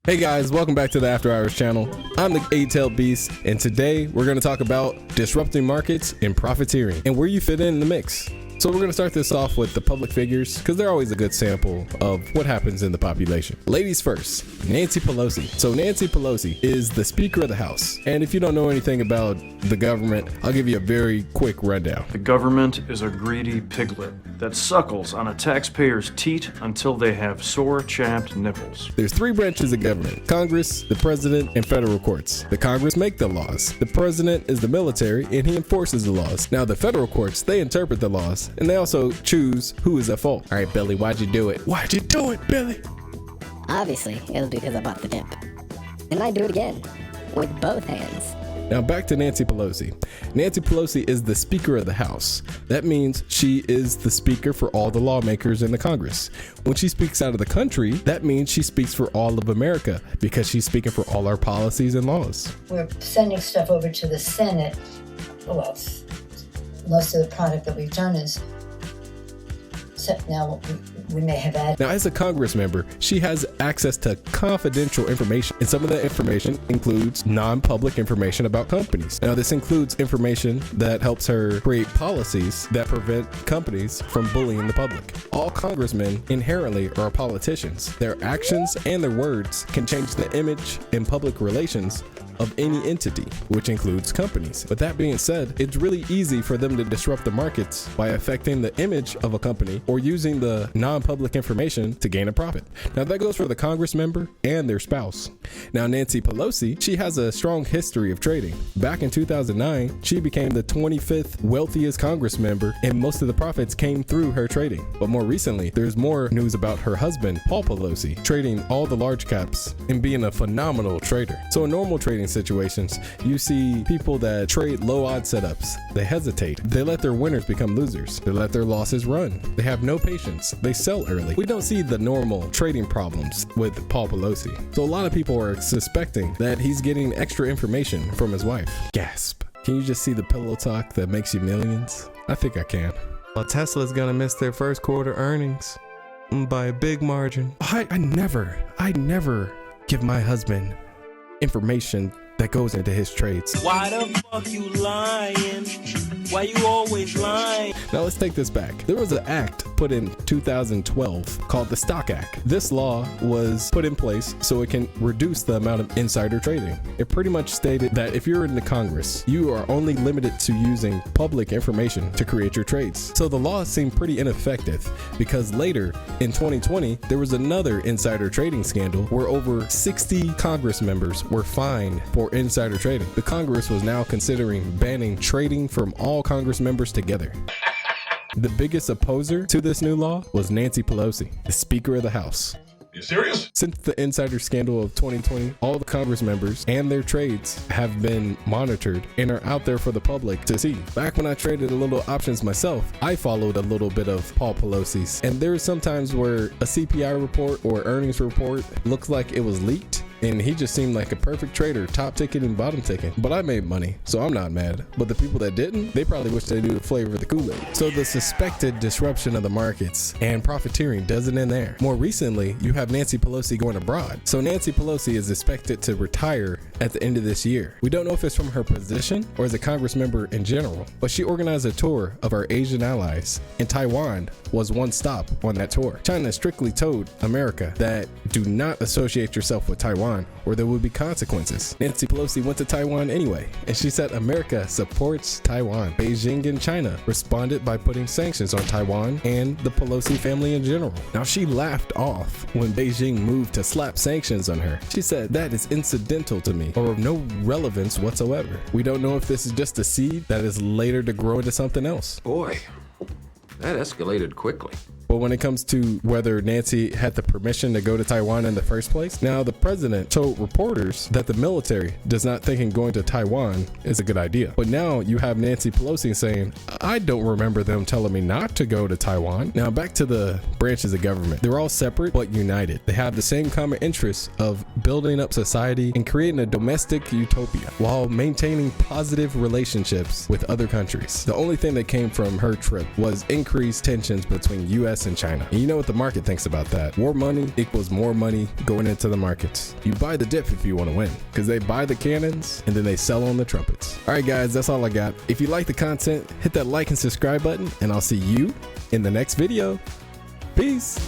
Hey guys, welcome back to the After Hours channel. I'm the eight-tailed beast, and today we're going to talk about disrupting markets and profiteering and where you fit in the mix. So we're going to start this off with the public figures because they're always a good sample of what happens in the population. Ladies first, Nancy Pelosi. So Nancy Pelosi is the Speaker of the House. And if you don't know anything about the government, I'll give you a very quick rundown. The government is a greedy piglet that suckles on a taxpayer's teat until they have sore, chapped nipples. There's three branches of government: Congress, the President, and federal courts. The Congress make the laws. The President is the military, and he enforces the laws. Now the federal courts, they interpret the laws, and they also choose who is at fault. All right, Billy, why'd you do it? Why'd you do it, Billy? Obviously, it was because I bought the dip. And I do it again, with both hands. Now back to Nancy Pelosi. Nancy Pelosi is the Speaker of the House. That means she is the speaker for all the lawmakers in the Congress. When she speaks out of the country, that means she speaks for all of America because she's speaking for all our policies and laws. We're sending stuff over to the Senate. Well, most of the product that we've done is now we may have added. Now, as a Congress member, she has access to confidential information, and some of that information includes non-public information about companies. Now, this includes information that helps her create policies that prevent companies from bullying the public. All congressmen inherently are politicians. Their actions and their words can change the image and public relations of any entity, which includes companies. With that being said, it's really easy for them to disrupt the markets by affecting the image of a company or using the non-public information to gain a profit. Now that goes for the Congress member and their spouse. Now Nancy Pelosi, she has a strong history of trading. Back in 2009, she became the 25th wealthiest Congress member, and most of the profits came through her trading. But more recently, there's more news about her husband, Paul Pelosi, trading all the large caps and being a phenomenal trader. So in normal trading situations, you see people that trade low odds setups. They hesitate. They let their winners become losers. They let their losses run. They have no patience. They sell early. We don't see the normal trading problems with Paul Pelosi. So a lot of people are suspecting that he's getting extra information from his wife. Gasp. Can you just see the pillow talk that makes you millions? I think I can. Well, Tesla's gonna miss their first quarter earnings by a big margin. I never give my husband information that goes into his trades. Why the fuck you lying? Why you always lying? Now let's take this back. There was an act put in 2012 called the Stock Act. This law was put in place so it can reduce the amount of insider trading. It pretty much stated that if you're in the Congress, you are only limited to using public information to create your trades. So the law seemed pretty ineffective because later in 2020, there was another insider trading scandal where over 60 Congress members were fined for insider trading. The Congress was now considering banning trading from all Congress members together. The biggest opposer to this new law was Nancy Pelosi, the Speaker of the House. You serious? Since the insider scandal of 2020, all the Congress members and their trades have been monitored and are out there for the public to see. Back when I traded a little options myself, I followed a little bit of Paul Pelosi's, and there are some times where a CPI report or earnings report looks like it was leaked, and he just seemed like a perfect trader, top ticket and bottom ticket. But I made money, so I'm not mad. But the people that didn't, they probably wish they knew the flavor of the Kool-Aid. So the suspected disruption of the markets and profiteering doesn't end there. More recently, you have Nancy Pelosi going abroad. So Nancy Pelosi is expected to retire at the end of this year. We don't know if it's from her position or as a Congress member in general, but she organized a tour of our Asian allies, and Taiwan was one stop on that tour. China strictly told America that do not associate yourself with Taiwan or there will be consequences. Nancy Pelosi went to Taiwan anyway, and she said America supports Taiwan. Beijing and China responded by putting sanctions on Taiwan and the Pelosi family in general. Now she laughed off when Beijing moved to slap sanctions on her. She said that is incidental to me or of no relevance whatsoever. We don't know if this is just a seed that is later to grow into something else. Boy, that escalated quickly. But when it comes to whether Nancy had the permission to go to Taiwan in the first place, now the president told reporters that the military does not think going to Taiwan is a good idea. But now you have Nancy Pelosi saying, I don't remember them telling me not to go to Taiwan. Now back to the branches of government. They're all separate but united. They have the same common interests of building up society and creating a domestic utopia while maintaining positive relationships with other countries. The only thing that came from her trip was increased tensions between US US and China. And you know what the market thinks about that. More money equals more money going into the markets. You buy the dip if you want to win, because they buy the cannons and then they sell on the trumpets. All right, guys, that's all I got. If you like the content, hit that like and subscribe button, and I'll see you in the next video. Peace.